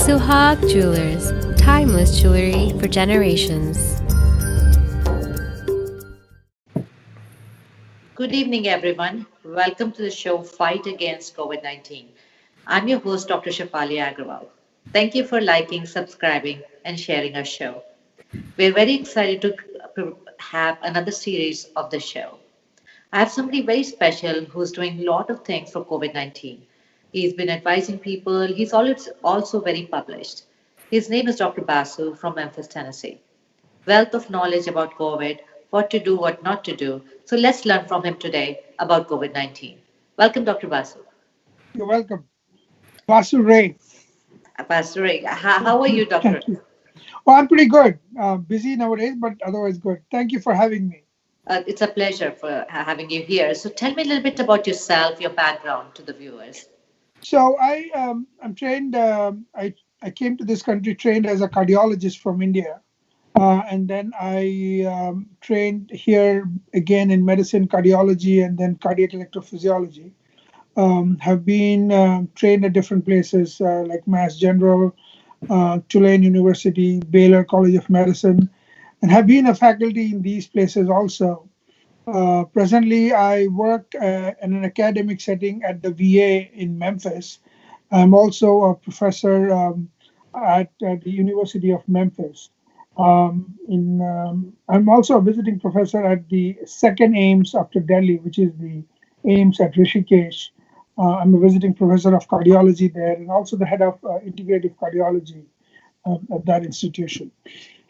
Suhag Jewelers, timeless jewelry for generations. Good evening, everyone. Welcome to the show Fight Against COVID 19. I'm your host, Dr. Shafali Agrawal. Thank you for liking, subscribing, and sharing our show. We're very excited to have another series of the show. I have somebody very special who's doing a lot of things for COVID 19. He's been advising people, he's also very published. His name is Dr. Basu from Memphis, Tennessee. Wealth of knowledge about COVID, what to do, what not to do. So let's learn from him today about COVID 19. Welcome, Dr. Basu. You're welcome. BasuRay. Pastor Ray, how are you, Doctor? Thank you. Oh, I'm pretty good. Busy nowadays, but otherwise good. Thank you for having me. It's a pleasure for having you here. So tell me a little bit about yourself, your background to the viewers. So I'm trained. I came to this country trained as a cardiologist from India, and then I trained here again in medicine, cardiology, and then cardiac electrophysiology. Have been trained at different places like Mass General, Tulane University, Baylor College of Medicine, and have been a faculty in these places also. Presently, I work in an academic setting at the VA in Memphis. I'm also a professor at the University of Memphis. I'm also a visiting professor at the second AIMS after Delhi, which is the AIMS at Rishikesh. I'm a visiting professor of cardiology there and also the head of integrative cardiology at that institution.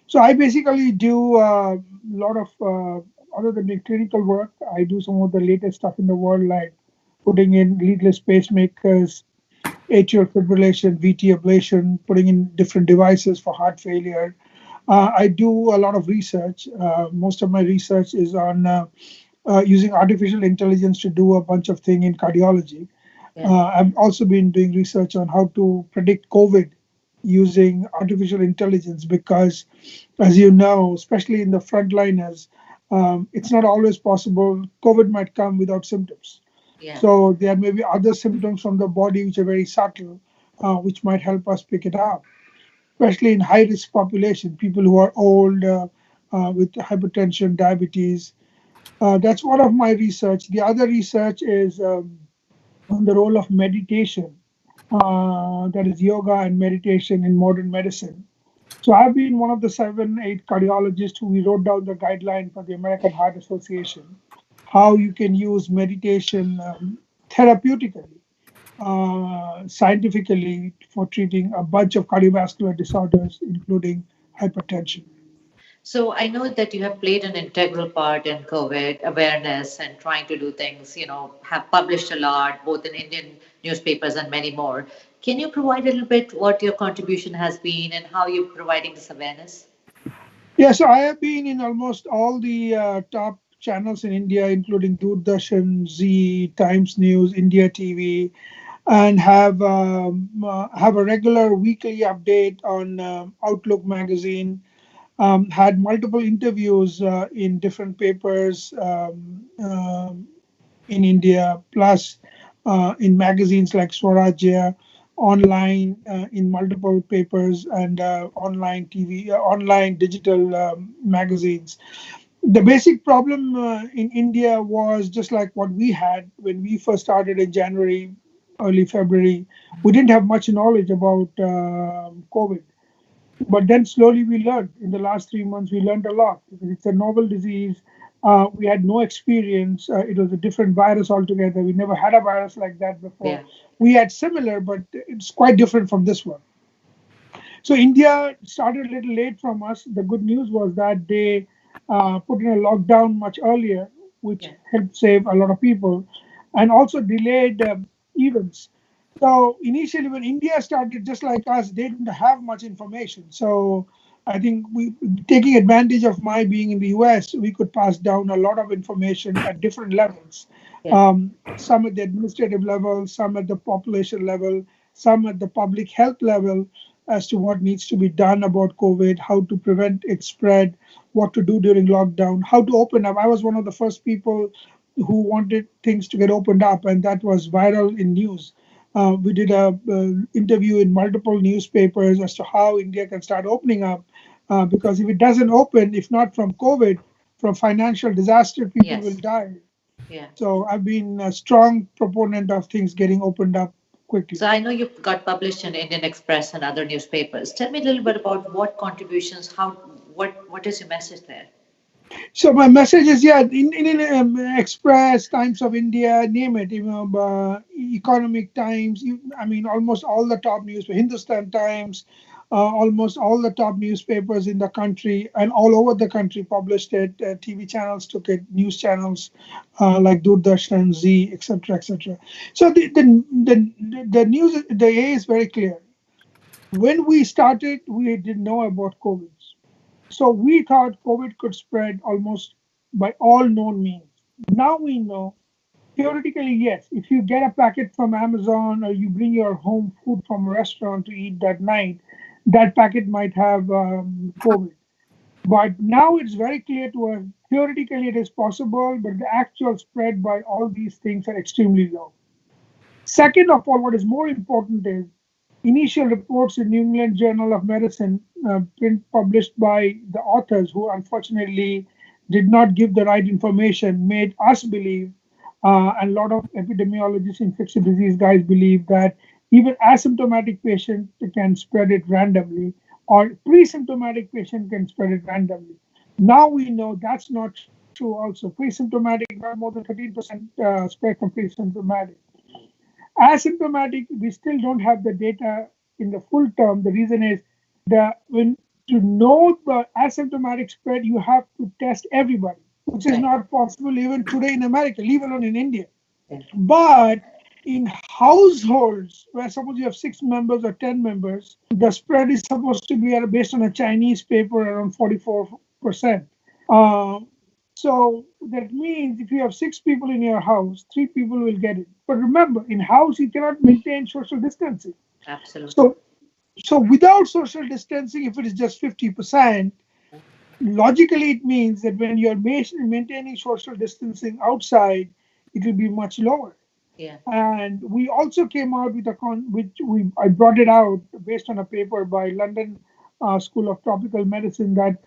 So I basically do a lot of, other than the clinical work, I do some of the latest stuff in the world, like putting in leadless pacemakers, atrial fibrillation, VT ablation, putting in different devices for heart failure. I do a lot of research. Most of my research is on using artificial intelligence to do a bunch of things in cardiology. Yeah. I've also been doing research on how to predict COVID using artificial intelligence because, as you know, especially in the frontliners, it's not always possible. COVID might come without symptoms. Yeah. So there may be other symptoms from the body which are very subtle, which might help us pick it up, especially in high risk population, people who are old with hypertension, diabetes. That's one of my research. The other research is on the role of meditation, that is yoga and meditation in modern medicine. So I've been one of the 7, 8 cardiologists who we wrote down the guideline for the American Heart Association, how you can use meditation therapeutically, scientifically for treating a bunch of cardiovascular disorders, including hypertension. So I know that you have played an integral part in COVID awareness and trying to do things, have published a lot, both in Indian newspapers and many more. Can you provide a little bit what your contribution has been and how you're providing this awareness? Yeah, so I have been in almost all the top channels in India, including Doordarshan, Z, Times News, India TV, and have a regular weekly update on Outlook magazine. Had multiple interviews in different papers in India, plus in magazines like Swarajya, online in multiple papers and online TV, online digital magazines. The basic problem in India was just like what we had when we first started in January, early February. We didn't have much knowledge about COVID. But then slowly we learned. In the last 3 months, we learned a lot because it's a novel disease. We had no experience. It was a different virus altogether. We never had a virus like that before. Yeah. We had similar, but it's quite different from this one. So India started a little late from us. The good news was that they put in a lockdown much earlier, which Yeah. helped save a lot of people, and also delayed events. So initially, when India started, just like us, they didn't have much information. So I think we, taking advantage of my being in the US, we could pass down a lot of information at different levels. Yeah. Some at the administrative level, some at the population level, some at the public health level, as to what needs to be done about COVID, how to prevent its spread, what to do during lockdown, how to open up. I was one of the first people who wanted things to get opened up, and that was viral in news. We did a interview in multiple newspapers as to how India can start opening up, because if it doesn't open, if not from COVID, from financial disaster, people will Yes. die. Yeah. So I've been a strong proponent of things getting opened up quickly. So I know you got published in Indian Express and other newspapers. Tell me a little bit about what contributions, how, what is your message there? So my message is, yeah, in Express, Times of India, name it, Economic Times. I mean, almost all the top news, Hindustan Times, almost all the top newspapers in the country and all over the country published it. TV channels took it, news channels like Doordarshan, Z, etc., etc. So the news, the A is very clear. When we started, we didn't know about COVID. So we thought COVID could spread almost by all known means. Now we know, theoretically, yes, if you get a packet from Amazon or you bring your home food from a restaurant to eat that night, that packet might have COVID. But now it's very clear to us, theoretically it is possible, but the actual spread by all these things are extremely low. Second of all, what is more important is initial reports in New England Journal of Medicine, print published by the authors who unfortunately did not give the right information, made us believe, and a lot of epidemiologists, infectious disease guys believe that even asymptomatic patient can spread it randomly, or pre-symptomatic patient can spread it randomly. Now we know that's not true. Also, pre-symptomatic, not more than 13% spread from pre-symptomatic. Asymptomatic, we still don't have the data in the full term. The reason is the when to know the asymptomatic spread, you have to test everybody, which is Right. not possible even today in America, leave alone in India. Yeah. But in households where suppose you have 6 members or 10 members, the spread is supposed to be based on a Chinese paper around 44%. Um, so that means if you have 6 people in your house, 3 people will get it. But remember, in house you cannot maintain social distancing. Absolutely. So so without social distancing, if it is just 50%, logically it means that when you're maintaining social distancing outside, it will be much lower. Yeah. And we also came out with which I brought it out based on a paper by London School of Tropical Medicine, that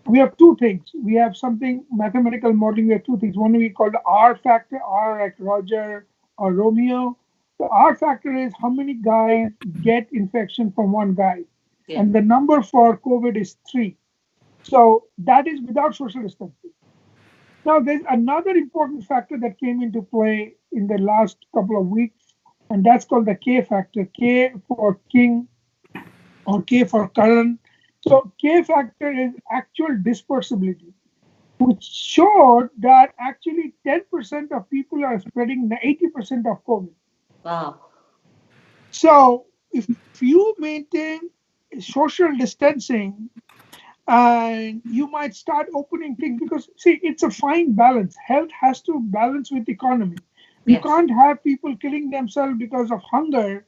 we have two things. We have something mathematical modeling. We have two things. One we call the R factor, R like Roger or Romeo. The R factor is how many guys get infection from one guy, Yeah. and the number for COVID is 3. So that is without social distancing. Now, there's another important factor that came into play in the last couple of weeks, and that's called the K factor. K for King or K for Karan. So K factor is actual dispersibility, which showed that actually 10% of people are spreading 80% of COVID. Wow. So if you maintain social distancing, and you might start opening things, because see, it's a fine balance. Health has to balance with economy. You Yes. can't have people killing themselves because of hunger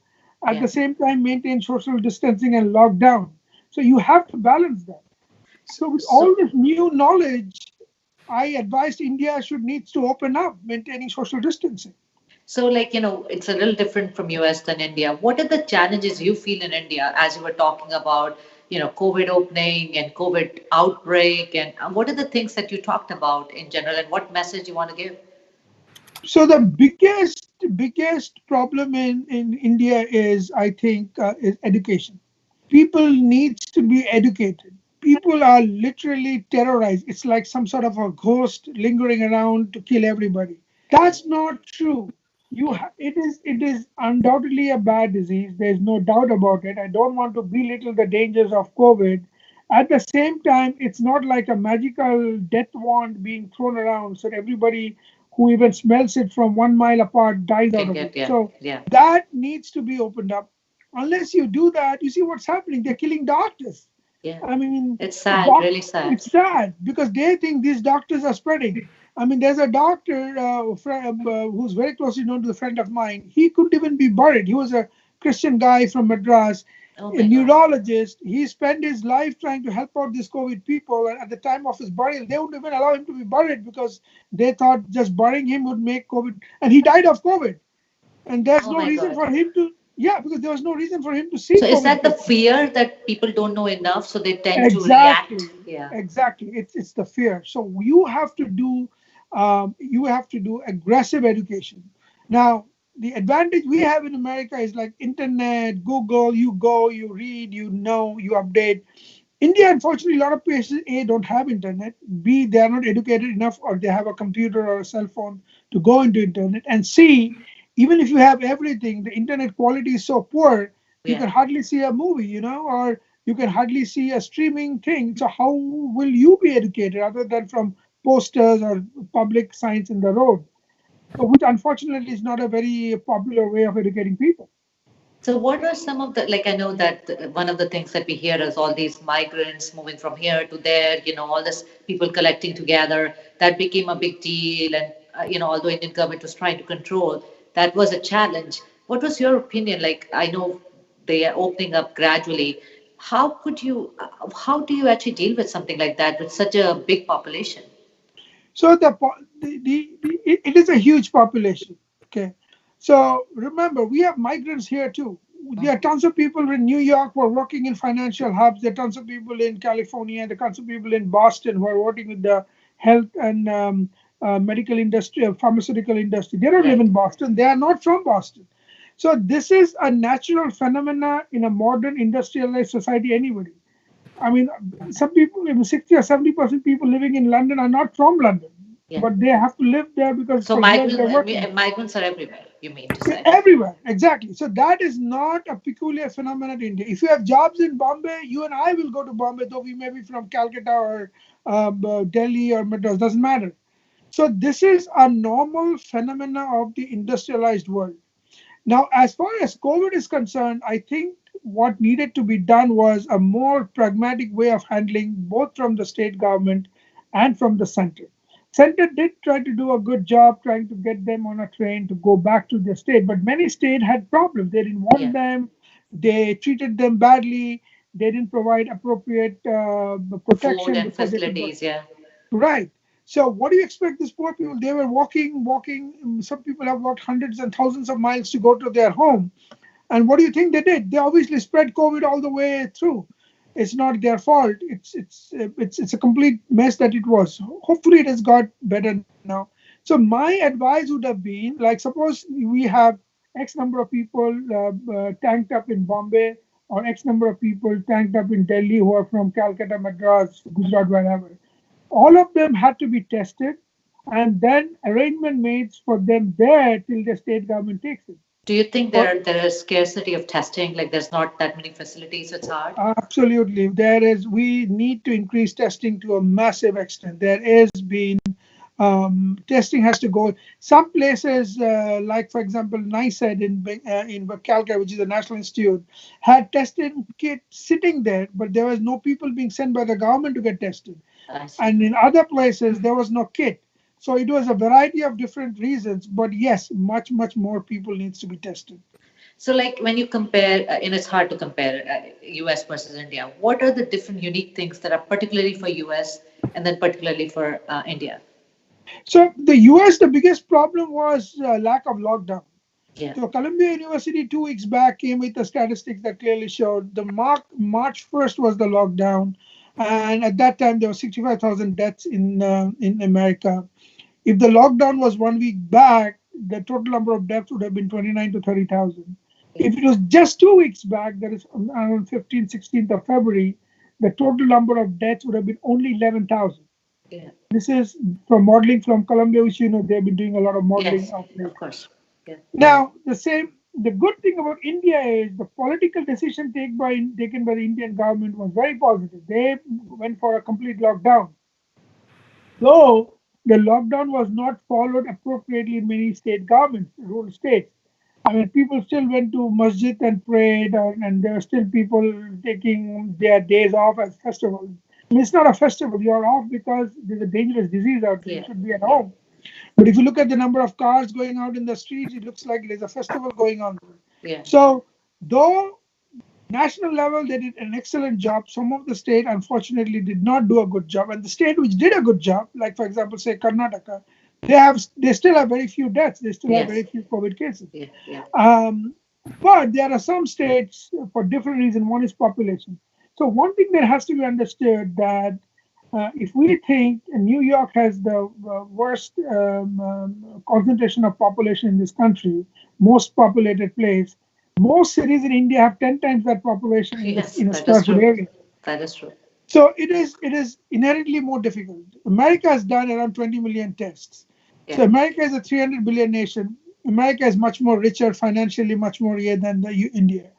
at Yeah. the same time maintain social distancing and lockdown. So you have to balance that. So, So with all so this new knowledge, I advised India should needs to open up maintaining social distancing. So, like, it's a little different from US than India. What are the challenges you feel in India as you were talking about, COVID opening and COVID outbreak? And what are the things that you talked about in general and what message you want to give? So the biggest problem in India is, I think, is education. People needs to be educated. People are literally terrorized. It's like some sort of a ghost lingering around to kill everybody. Yeah. That's not true. Yeah. It is undoubtedly a bad disease. There's no doubt about it. I don't want to belittle the dangers of COVID. At the same time, it's not like a magical death wand being thrown around so everybody who even smells it from 1 mile apart dies out Can of it. get, yeah. So Yeah. that needs to be opened up. Unless you do that, you see what's happening. They're killing doctors. Yeah. I mean, It's sad, really sad. it's sad because they think these doctors are spreading. I mean, there's a doctor who's very closely known to a friend of mine. He couldn't even be buried. He was a Christian guy from Madras, Oh a my God. neurologist. He spent his life trying to help out these COVID people. And at the time of his burial, they wouldn't even allow him to be buried because they thought just burying him would make COVID. And he died of COVID. and there's Oh no my reason God. for him to. Yeah, because there was no reason for him to see So is COVID that the cases. fear that people don't know enough, so they tend to react? Exactly, Yeah. exactly. It's the fear. So you have to do aggressive education. Now, the advantage we have in America is like internet, Google. You go, you read, you know, you update. India, unfortunately, a lot of places A don't have internet. B, they are not educated enough, or they have a computer or a cell phone to go into internet. And C, even if you have everything, the internet quality is so poor, you Yeah. can hardly see a movie, or you can hardly see a streaming thing. So how will you be educated other than from posters or public signs in the road? So, which unfortunately is not a very popular way of educating people. So, what are some of the, like, I know that one of the things that we hear is all these migrants moving from here to there, all this people collecting together. That became a big deal. And, although Indian government was trying to control, that was a challenge. What was your opinion? Like, I know they are opening up gradually. How do you actually deal with something like that with such a big population? So it is a huge population. Okay, so remember we have migrants here too. There are Mhm. tons of people in New York who are working in financial hubs. There are tons of people in California. There are tons of people in Boston who are working with the health and medical industry, pharmaceutical industry. They don't live Right. in Boston. They are not from Boston. So this is a natural phenomena in a modern industrialized society. Anybody. I mean, some people, even 60 or 70% people living in London are not from London, Yeah. but they have to live there because So for years they're working migrants are everywhere, you mean to there. say? Everywhere. Exactly. So that is not a peculiar phenomenon in India. If you have jobs in Bombay, you and I will go to Bombay, though we may be from Calcutta or Delhi or Madras, doesn't matter. So this is a normal phenomena of the industrialized world. Now, as far as COVID is concerned, I think what needed to be done was a more pragmatic way of handling both from the state government and from the center. Center did try to do a good job trying to get them on a train to go back to their state, but many states had problems. They didn't want Yeah. them, they treated them badly, they didn't provide appropriate Food protection and before they could go. facilities, yeah. Right. So what do you expect these poor people? They were walking. Some people have walked hundreds and thousands of miles to go to their home. And what do you think they did? They obviously spread COVID all the way through. It's not their fault. It's a complete mess that it was. Hopefully, it has got better now. So my advice would have been like, suppose we have X number of people tanked up in Bombay, or X number of people tanked up in Delhi who are from Calcutta, Madras, Gujarat, wherever. All of them had to be tested, and then arrangement made for them there till the state government takes it. Do you think For there is scarcity of testing? Like there's not that many facilities, so it's hard? absolutely, we need to increase testing to a massive extent. There is been testing has to go. Some places, like for example, NICED in Calcutta, which is the National Institute, had testing kit sitting there, but there was no people being sent by the government to get tested. I see. And in other places, there was no kit. So it was a variety of different reasons. But yes, much more people needs to be tested. So, like when you compare, and it's hard to compare US versus India, what are the different unique things that are particularly for US and then particularly for India? So the US, the biggest problem was lack of lockdown. Yeah. So Columbia University 2 weeks back came with the statistics that clearly showed the March 1st was the lockdown, and at that time there were 65,000 deaths in America. If the lockdown was 1 week back, the total number of deaths would have been 29 to 30,000. Yeah. If it was just 2 weeks back, that is around 15th, 16th of February, the total number of deaths would have been only 11,000. Yeah. This is from modeling from Columbia, which they've been doing a lot of modeling Yes, of late. of course. Yeah. Now, the good thing about India is the political decision taken by the Indian government was very positive. They went for a complete lockdown. Though the lockdown was not followed appropriately in many state governments, rural states. I mean, people still went to masjid and prayed, and there were still people taking their days off as festivals. I mean, it's not a festival. You're off because there's a dangerous disease out there. You Yeah. should be at Yeah. home. But if you look at the number of cars going out in the streets, it looks like there's a festival going on there. Yeah. So, though national level they did an excellent job, some of the state unfortunately did not do a good job, and the state which did a good job, like for example, say Karnataka, they still have very few deaths. They still have very Yes. few COVID cases. Yeah. Yeah. Um, but there are some states for different reasons. One is population. So one thing that has to be understood that if we think New York has the worst concentration of population in this country, most populated place, most cities in India have 10 times that population in this Yes, in a that is square foot true. area. That is true. So it is inherently more difficult. America has done around 20 million tests. Yeah. So America is a 300 billion nation. America is much more richer financially, much more richer than India.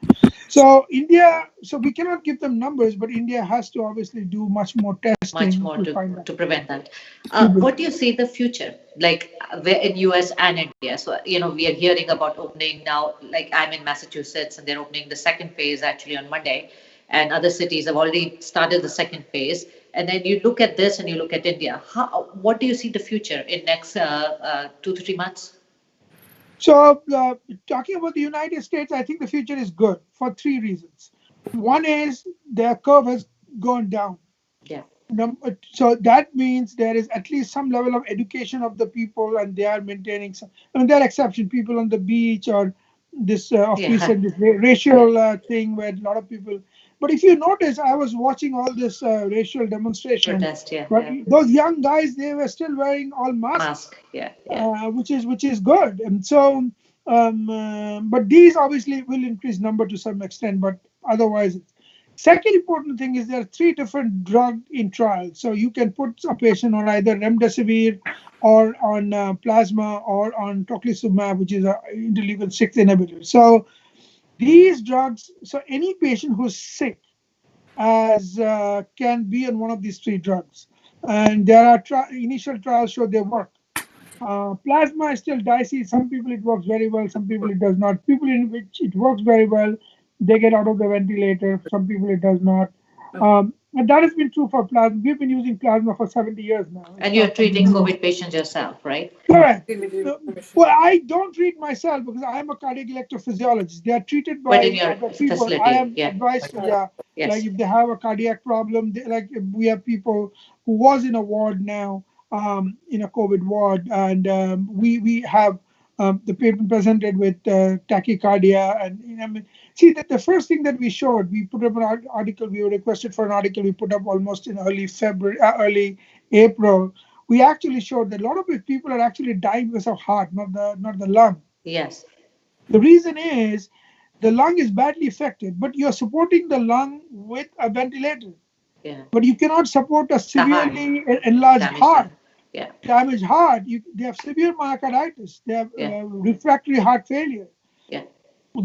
So India, so we cannot give them numbers, but India has to obviously do much more Much testing more to find that. to prevent that. To What prevent. do you see the future like where in US and India? So we are hearing about opening now. Like I'm in Massachusetts, and they're opening the second phase actually on Monday, and other cities have already started the second phase. And then you look at this, and you look at India. What do you see the future in next 2 to 3 months? So talking about the United States, I think the future is good for three reasons. One is their curve has gone down. Yeah. So that means there is at least some level of education of the people, and they are maintaining some. I mean, there are exceptions, people on the beach or this of Yeah. recent this racial thing where a lot of people. But if you notice, I was watching all this racial demonstration. Protest. Yeah. But Yeah. those young guys, they were still wearing all masks, Mask. Yeah. Yeah. which is good. And so, but these obviously will increase number to some extent, but otherwise, second important thing is there are three different drugs in trials. So you can put a patient on either remdesivir or on plasma or on tocilizumab, which is a interleukin 6 inhibitor. So these drugs, so any patient who's sick as can be on one of these three drugs. And there are initial trials show they work. Plasma is still dicey. Some people it works very well, some people it does not. People in which it works very well, they get out of the ventilator. Some people it does not. And that has been true for plasma. We've been using plasma for 70 years now. It's And you're not something treating new. COVID patients yourself, right? Correct. Well, I don't treat myself because I am a cardiac electrophysiologist. They are treated But in by your other people. I facility, am yeah. advised to, yeah, like Yes. if they have a cardiac problem, like we have people who was in a ward now, in a COVID ward, and we have the patient presented with tachycardia, and I mean, see that the first thing that we showed, we put up an article. We were requested for an article. We put up almost in early February, early April. We actually showed that a lot of people are actually dying because of heart, not the lung. Yes. The reason is the lung is badly affected, but you're supporting the lung with a ventilator. Yeah. But you cannot support a The heart. severely enlarged Damage that. heart, Yeah. damaged heart. They have severe myocarditis. They have Yeah. refractory heart failure. Yeah.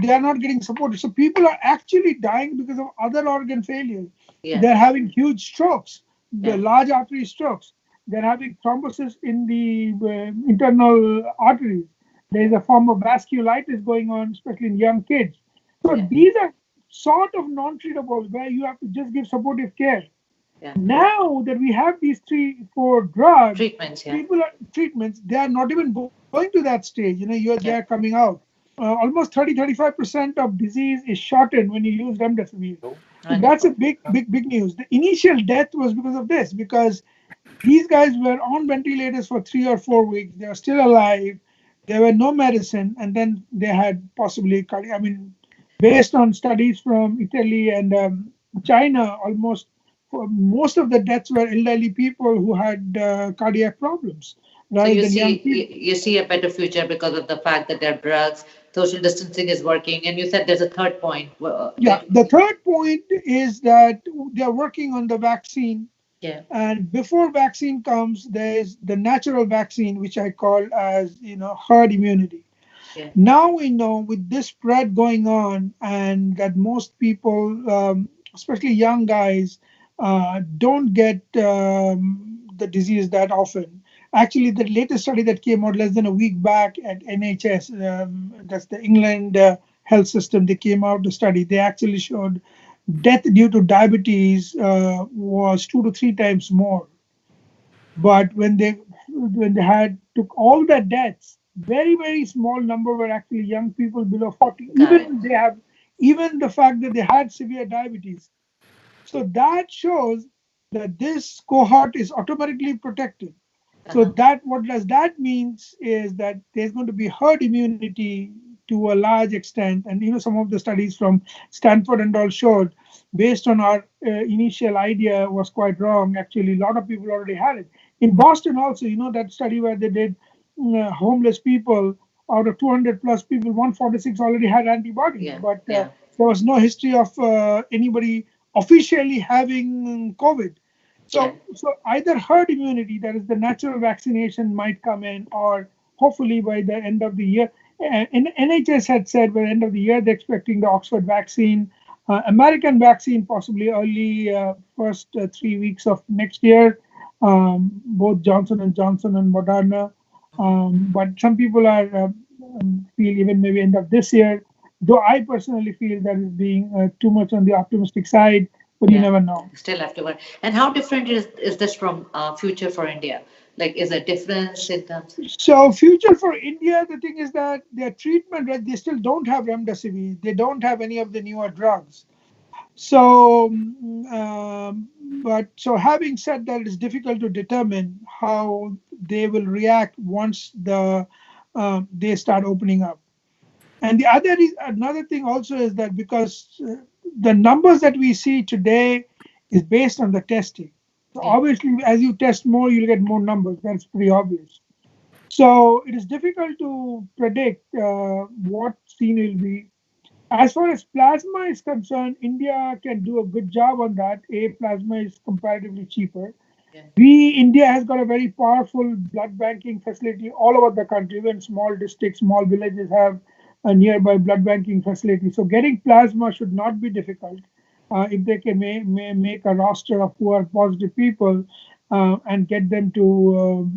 They are not getting supported. So people are actually dying because of other organ failure. Yeah. They're having huge strokes, the Yeah. large artery strokes. They're having thrombosis in the internal arteries. There is a form of vasculitis going on, especially in young kids. So Yeah. these are sort of non-treatables where you have to just give supportive care. Yeah. Now that we have these 3, 4 drugs, Treatments. Yeah. people are treatments, they are not even going to that stage. They are Yeah. coming out. Almost 30-35% of disease is shortened when you use remdesivir. So that's a Wonderful. big news. The initial death was because of this, because these guys were on ventilators for 3 or 4 weeks. They were still alive. There were no medicine, and then they had possibly cardiac. I mean, based on studies from Italy and China, almost most of the deaths were elderly people who had cardiac problems So rather than young people. you see a better future because of the fact that there are drugs, social distancing is working, and you said there's a third point. Yeah, the third point is that they're working on the vaccine. Yeah. And before vaccine comes, there is the natural vaccine, which I call as herd immunity. Yeah. Now we know with this spread going on, and that most people, especially young guys, don't get the disease that often. Actually, the latest study that came out less than a week back at NHS, that's the England health system, they came out the study. They actually showed death due to diabetes was 2 to 3 times more. But when they had took all the deaths, very small number were actually young people below 40. Got it. Even the fact that they had severe diabetes. So that shows that this cohort is automatically protected. So Uh-huh. that what does that means is that there's going to be herd immunity to a large extent, and some of the studies from Stanford and all showed, based on our initial idea was quite wrong. Actually, a lot of people already had it. In Boston also, that study where they did homeless people, out of 200 plus people, 146 already had antibodies, Yeah, but yeah, there was no history of anybody officially having COVID. yeah, So either herd immunity, that is the natural vaccination, might come in, or hopefully by the end of the year. NHS had said by the end of the year they're expecting the Oxford vaccine, American vaccine possibly early first 3 weeks of next year, both Johnson and Johnson and Moderna. But some people are feel even maybe end of this year. Though I personally feel that is being too much on the optimistic side, but you yeah. never know. Still have to work. And how different is this from future for India? Like, is there difference in terms? So future for India, the thing is that their treatment, right, they still don't have remdesivir. They don't have any of the newer drugs. So, but so having said that, it's difficult to determine how they will react once they start opening up. And the other is another thing also is that because the numbers that we see today is based on the testing. So Yeah, obviously, as you test more, you'll get more numbers. That's pretty obvious. So it is difficult to predict what scene will be. As far as plasma is concerned, India can do a good job on that. Plasma is comparatively cheaper. yeah, India has got a very powerful blood banking facility all over the country. Even small districts, small villages have a nearby blood banking facility. So getting plasma should not be difficult if they can make a roster of who are positive people and get them to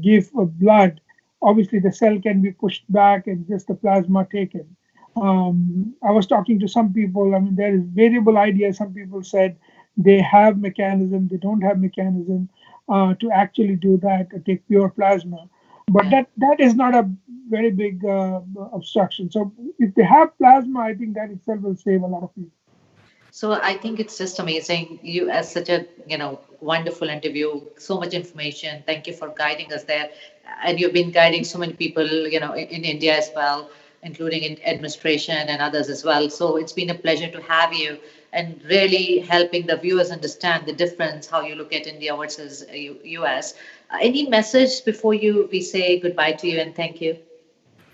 give blood. Obviously, the cell can be pushed back and just the plasma taken. I was talking to some people. I mean, there is variable ideas. Some people said they have mechanism, they don't have mechanism to actually do that, to take pure plasma. But yeah. that is not a very big obstruction. So if they have plasma, I think that itself will save a lot of people. So I think it's just amazing. You, as such a wonderful interview, so much information. Thank you for guiding us there, and you've been guiding so many people, in India as well, including in administration and others as well. So it's been a pleasure to have you, and really helping the viewers understand the difference, how you look at India versus US. Any message before we say goodbye to you and thank you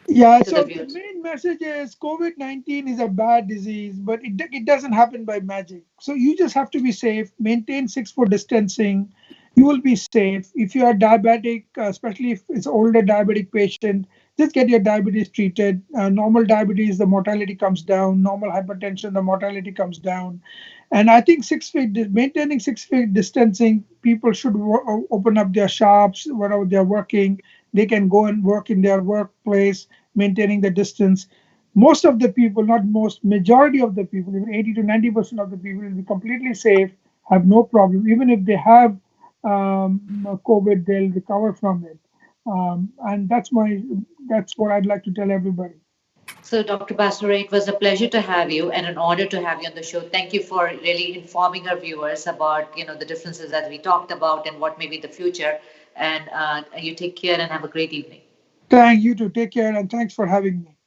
Yeah, to the so the viewers? main message is COVID-19 is a bad disease, but it doesn't happen by magic. So you just have to be safe, maintain 6 foot distancing. You will be safe. If you are diabetic, especially if it's older diabetic patient, just get your diabetes treated. Normal diabetes, the mortality comes down. Normal hypertension, the mortality comes down. And I think maintaining 6 feet distancing, people should open up their shops wherever they're working. They can go and work in their workplace, maintaining the distance. Most of the people, not most, majority of the people, even 80 to 90% of the people will be completely safe, have no problem. Even if they have COVID, they'll recover from it. And that's what I'd like to tell everybody. So, Dr. BasuRay, it was a pleasure to have you and an honor to have you on the show. Thank you for really informing our viewers about the differences that we talked about and what may be the future. And you take care and have a great evening. Thank you to take care and thanks for having me.